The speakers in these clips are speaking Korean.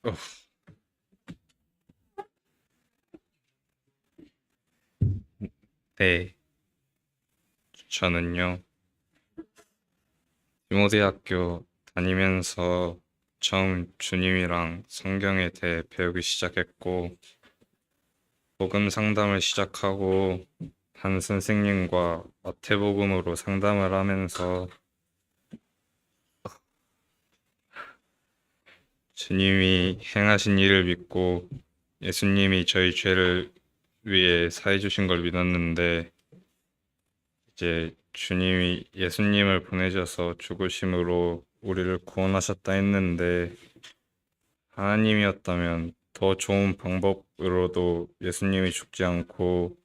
어, 네, 저는요, 디모데학교 다니면서 처음 주님이랑 성경에 대해 배우기 시작했고, 복음 상담을 시작하고, 한 선생님과 마태복음으로 상담을 하면서 주님이 행하신 일을 믿고 예수님이 저희 죄를 위해 사해 주신 걸 믿었는데, 이제 주님이 예수님을 보내셔서 죽으심으로 우리를 구원하셨다 했는데, 하나님이었다면 더 좋은 방법으로도 예수님이 죽지 않고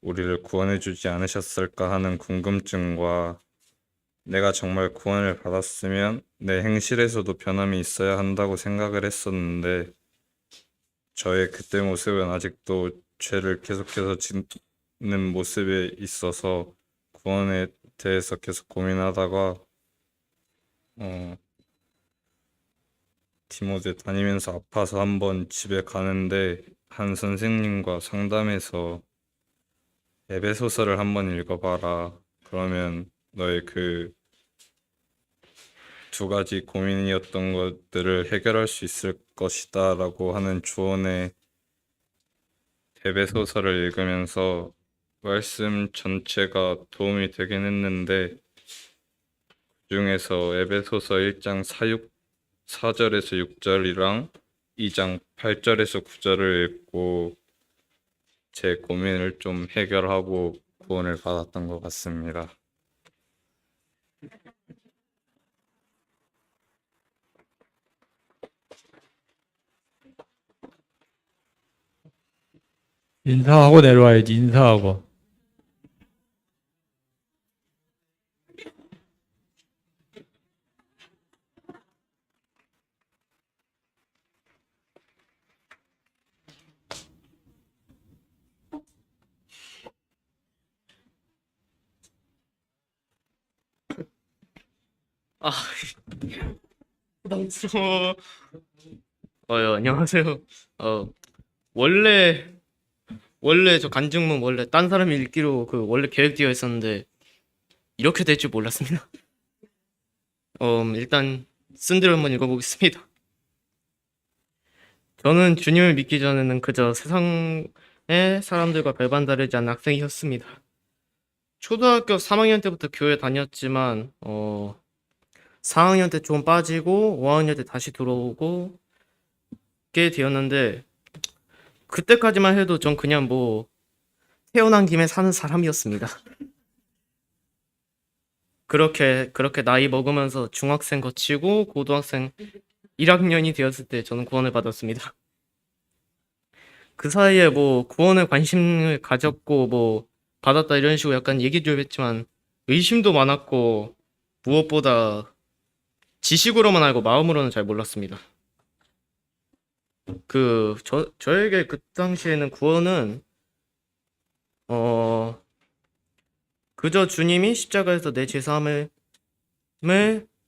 우리를 구원해 주지 않으셨을까 하는 궁금증과, 내가 정말 구원을 받았으면 내 행실에서도 변함이 있어야 한다고 생각을 했었는데, 저의 그때 모습은 아직도 죄를 계속해서 짓는 모습에 있어서 구원에 대해서 계속 고민하다가 어, 디모데 다니면서 아파서 한번 집에 가는데, 한 선생님과 상담해서 에베소서를 한번 읽어봐라. 그러면 너의 그 두 가지 고민이었던 것들을 해결할 수 있을 것이다 라고 하는 조언에 에베소서를 읽으면서 말씀 전체가 도움이 되긴 했는데, 그중에서 에베소서 1장 4절에서 6절이랑 2장 8절에서 9절을 읽고 제 고민을 좀 해결하고 구원을 받았던 것 같습니다. 인사하고 내려와야지, 인사하고. 아, 부담스러워. 안녕하세요. 어, 원래, 저 간증문 원래 딴 사람이 읽기로 원래 계획되어 있었는데, 이렇게 될 줄 몰랐습니다. 일단, 쓴 대로 한번 읽어보겠습니다. 저는 주님을 믿기 전에는 그저 세상의 사람들과 별반 다르지 않은 학생이었습니다. 초등학교 3학년 때부터 교회 다녔지만, 4학년 때 좀 빠지고, 5학년 때 다시 들어오고, 게 되었는데, 그때까지만 해도 전 그냥 태어난 김에 사는 사람이었습니다. 그렇게 나이 먹으면서 중학생 거치고 고등학생 1학년이 되었을 때 저는 구원을 받았습니다. 그 사이에 구원에 관심을 가졌고 받았다 이런 식으로 약간 얘기 좀 했지만, 의심도 많았고 무엇보다 지식으로만 알고 마음으로는 잘 몰랐습니다. 저에게 그 당시에는 구원은 그저 주님이 십자가에서 내 죄사함을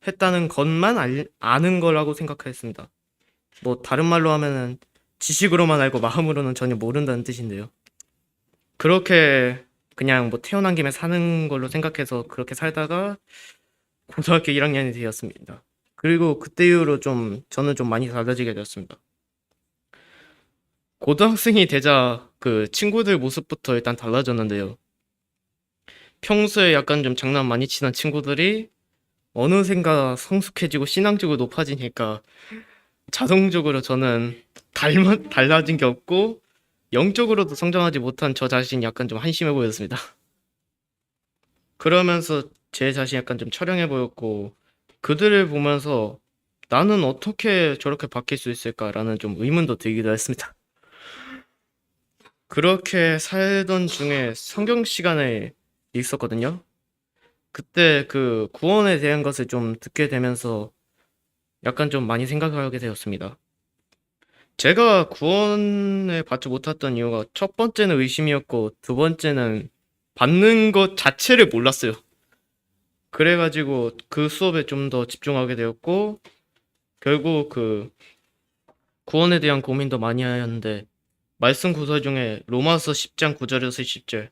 했다는 것만 아는 거라고 생각했습니다. 다른 말로 하면은 지식으로만 알고 마음으로는 전혀 모른다는 뜻인데요. 그렇게 그냥 태어난 김에 사는 걸로 생각해서 그렇게 살다가 고등학교 1학년이 되었습니다. 그리고 그때 이후로 저는 좀 많이 달라지게 되었습니다. 고등학생이 되자 그 친구들 모습부터 일단 달라졌는데요. 평소에 약간 좀 장난 많이 치던 친구들이 어느샌가 성숙해지고 신앙적으로 높아지니까 자동적으로 저는 달라진 게 없고, 영적으로도 성장하지 못한 저 자신이 약간 좀 한심해 보였습니다. 그러면서 제 자신이 약간 좀 처량해 보였고, 그들을 보면서 나는 어떻게 저렇게 바뀔 수 있을까라는 좀 의문도 들기도 했습니다. 그렇게 살던 중에 성경 시간에 있었거든요. 그때 그 구원에 대한 것을 좀 듣게 되면서 약간 좀 많이 생각하게 되었습니다. 제가 구원을 받지 못했던 이유가, 첫 번째는 의심이었고, 두 번째는 받는 것 자체를 몰랐어요. 그래가지고 그 수업에 좀 더 집중하게 되었고, 결국 그 구원에 대한 고민도 많이 하였는데, 말씀 구절 중에 로마서 10장 9절에서 10절,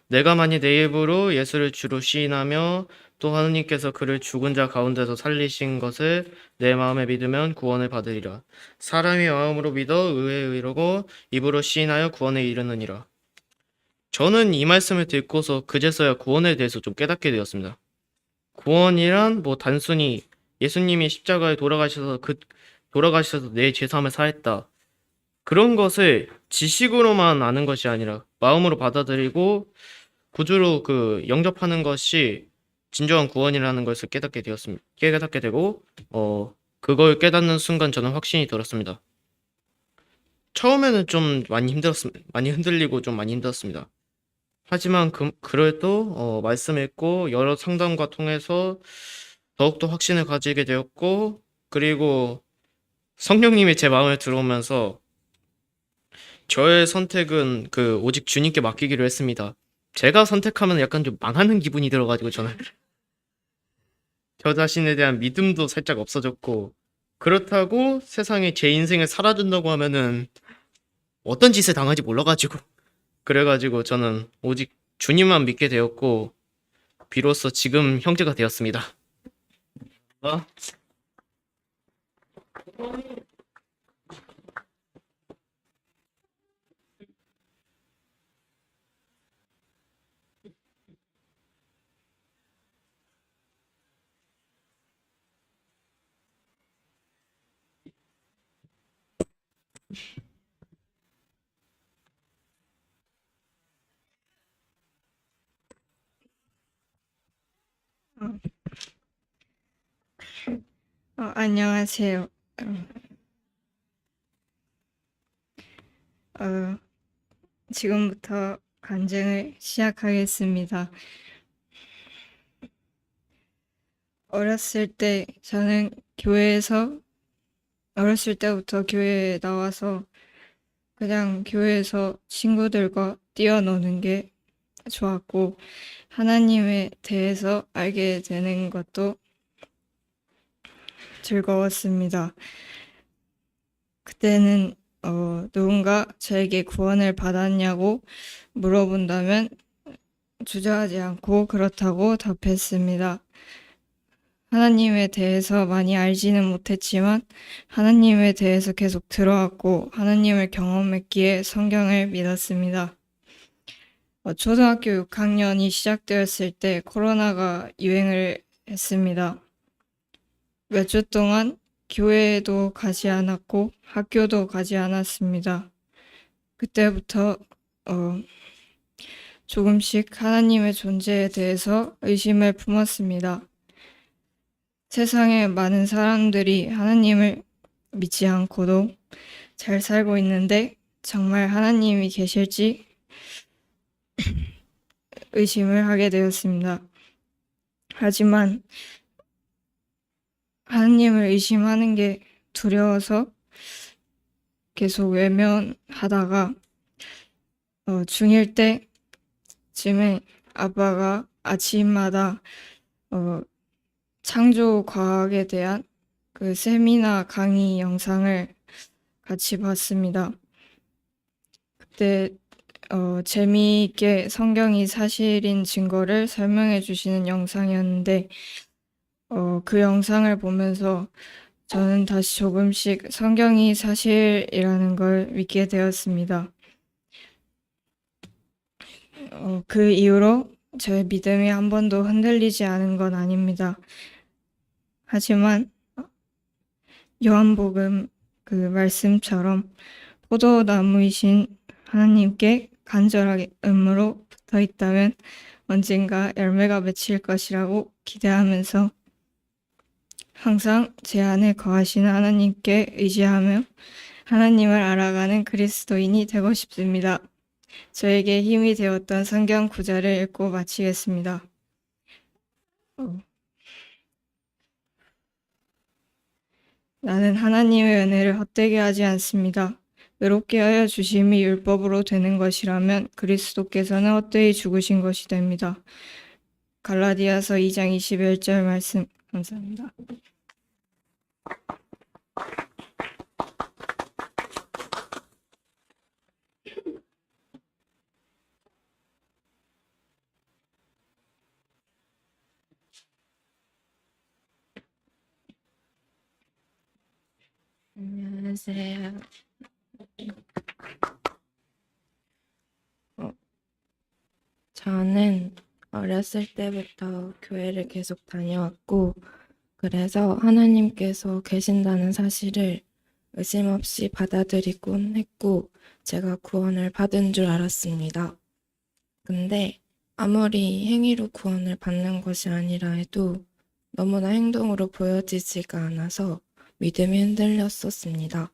내가 만일 내 입으로 예수를 주로 시인하며 또 하느님께서 그를 죽은 자 가운데서 살리신 것을 내 마음에 믿으면 구원을 받으리라. 사람이 마음으로 믿어 의에 이르고 입으로 시인하여 구원에 이르느니라. 저는 이 말씀을 듣고서 그제서야 구원에 대해서 좀 깨닫게 되었습니다. 구원이란 뭐 단순히 예수님이 십자가에 돌아가셔서 내 죄사함을 사했다, 그런 것을 지식으로만 아는 것이 아니라 마음으로 받아들이고 구주로 그 영접하는 것이 진정한 구원이라는 것을 깨닫게 되고, 그걸 깨닫는 순간 저는 확신이 들었습니다. 처음에는 좀 많이 흔들리고 좀 많이 힘들었습니다. 하지만 그래도 말씀 읽고 여러 상담과 통해서 더욱더 확신을 가지게 되었고, 그리고 성령님이 제 마음에 들어오면서 저의 선택은 오직 주님께 맡기기로 했습니다. 제가 선택하면 약간 좀 망하는 기분이 들어가지고 저는 저 자신에 대한 믿음도 살짝 없어졌고, 그렇다고 세상에 제 인생을 살아준다고 하면은 어떤 짓을 당할지 몰라가지고, 그래가지고 저는 오직 주님만 믿게 되었고, 비로소 지금 형제가 되었습니다. 어? 안녕하세요. 지금부터 간증을 시작하겠습니다. 어렸을 때부터 교회에 나와서 그냥 교회에서 친구들과 뛰어노는 게 좋았고, 하나님에 대해서 알게 되는 것도 즐거웠습니다. 그때는 누군가 저에게 구원을 받았냐고 물어본다면 주저하지 않고 그렇다고 답했습니다. 하나님에 대해서 많이 알지는 못했지만 하나님에 대해서 계속 들어왔고 하나님을 경험했기에 성경을 믿었습니다. 초등학교 6학년이 시작되었을 때 코로나가 유행을 했습니다. 몇 주 동안 교회에도 가지 않았고 학교도 가지 않았습니다. 그때부터 조금씩 하나님의 존재에 대해서 의심을 품었습니다. 세상에 많은 사람들이 하나님을 믿지 않고도 잘 살고 있는데 정말 하나님이 계실지 의심을 하게 되었습니다. 하지만 하나님을 의심하는 게 두려워서 계속 외면하다가 중1 때쯤에 아빠가 아침마다 창조과학에 대한 그 세미나 강의 영상을 같이 봤습니다. 그때 재미있게 성경이 사실인 증거를 설명해 주시는 영상이었는데, 그 영상을 보면서 저는 다시 조금씩 성경이 사실이라는 걸 믿게 되었습니다. 그 이후로 저의 믿음이 한 번도 흔들리지 않은 건 아닙니다. 하지만 요한복음 그 말씀처럼 포도나무이신 하나님께 간절하게 음으로 붙어 있다면 언젠가 열매가 맺힐 것이라고 기대하면서 항상 제 안에 거하시는 하나님께 의지하며 하나님을 알아가는 그리스도인이 되고 싶습니다. 저에게 힘이 되었던 성경 구절을 읽고 마치겠습니다. 나는 하나님의 은혜를 헛되게 하지 않습니다. 의롭게 하여 주심이 율법으로 되는 것이라면 그리스도께서는 헛되이 죽으신 것이 됩니다. 갈라디아서 2장 21절 말씀 감사합니다. 안녕하세요. 저는 어렸을 때부터 교회를 계속 다녀왔고, 그래서 하나님께서 계신다는 사실을 의심 없이 받아들이곤 했고, 제가 구원을 받은 줄 알았습니다. 근데 아무리 행위로 구원을 받는 것이 아니라 해도 너무나 행동으로 보여지지가 않아서 믿음이 흔들렸었습니다.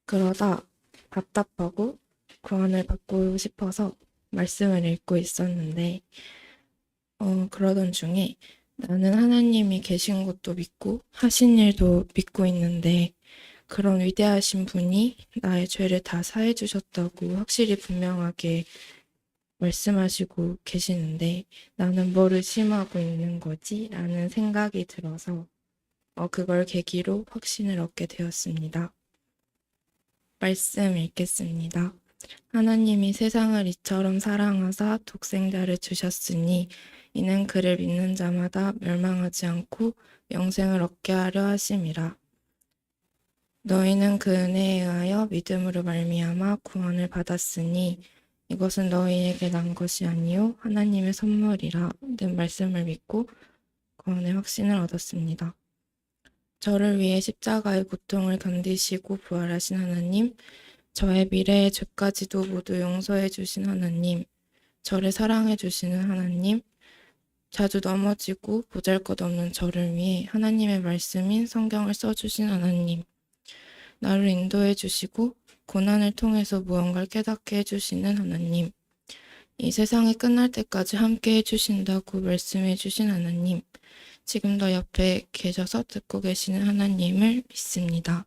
그러다 답답하고 구원을 받고 싶어서 말씀을 읽고 있었는데, 그러던 중에 나는 하나님이 계신 것도 믿고 하신 일도 믿고 있는데 그런 위대하신 분이 나의 죄를 다 사해 주셨다고 확실히 분명하게 말씀하시고 계시는데 나는 뭘 의심하고 있는 거지? 라는 생각이 들어서 그걸 계기로 확신을 얻게 되었습니다. 말씀 읽겠습니다. 하나님이 세상을 이처럼 사랑하사 독생자를 주셨으니 이는 그를 믿는 자마다 멸망하지 않고 영생을 얻게 하려 하심이라. 너희는 그 은혜에 의하여 믿음으로 말미암아 구원을 받았으니 이것은 너희에게 난 것이 아니요 하나님의 선물이라 는 말씀을 믿고 구원의 확신을 얻었습니다. 저를 위해 십자가의 고통을 견디시고 부활하신 하나님, 저의 미래의 죄까지도 모두 용서해 주신 하나님, 저를 사랑해 주시는 하나님, 자주 넘어지고 보잘것없는 저를 위해 하나님의 말씀인 성경을 써주신 하나님, 나를 인도해 주시고 고난을 통해서 무언가를 깨닫게 해주시는 하나님, 이 세상이 끝날 때까지 함께 해주신다고 말씀해 주신 하나님, 지금도 옆에 계셔서 듣고 계시는 하나님을 믿습니다.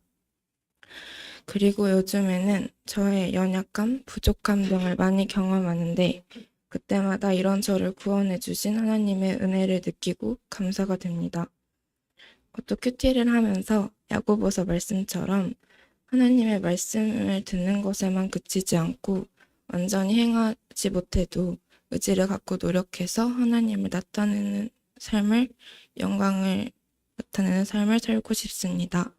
그리고 요즘에는 저의 연약감, 부족함 등을 많이 경험하는데 그때마다 이런 저를 구원해 주신 하나님의 은혜를 느끼고 감사가 됩니다. 또 큐티를 하면서 야고보서 말씀처럼 하나님의 말씀을 듣는 것에만 그치지 않고 완전히 행하지 못해도 의지를 갖고 노력해서 하나님을 나타내는 삶을, 영광을 나타내는 삶을 살고 싶습니다.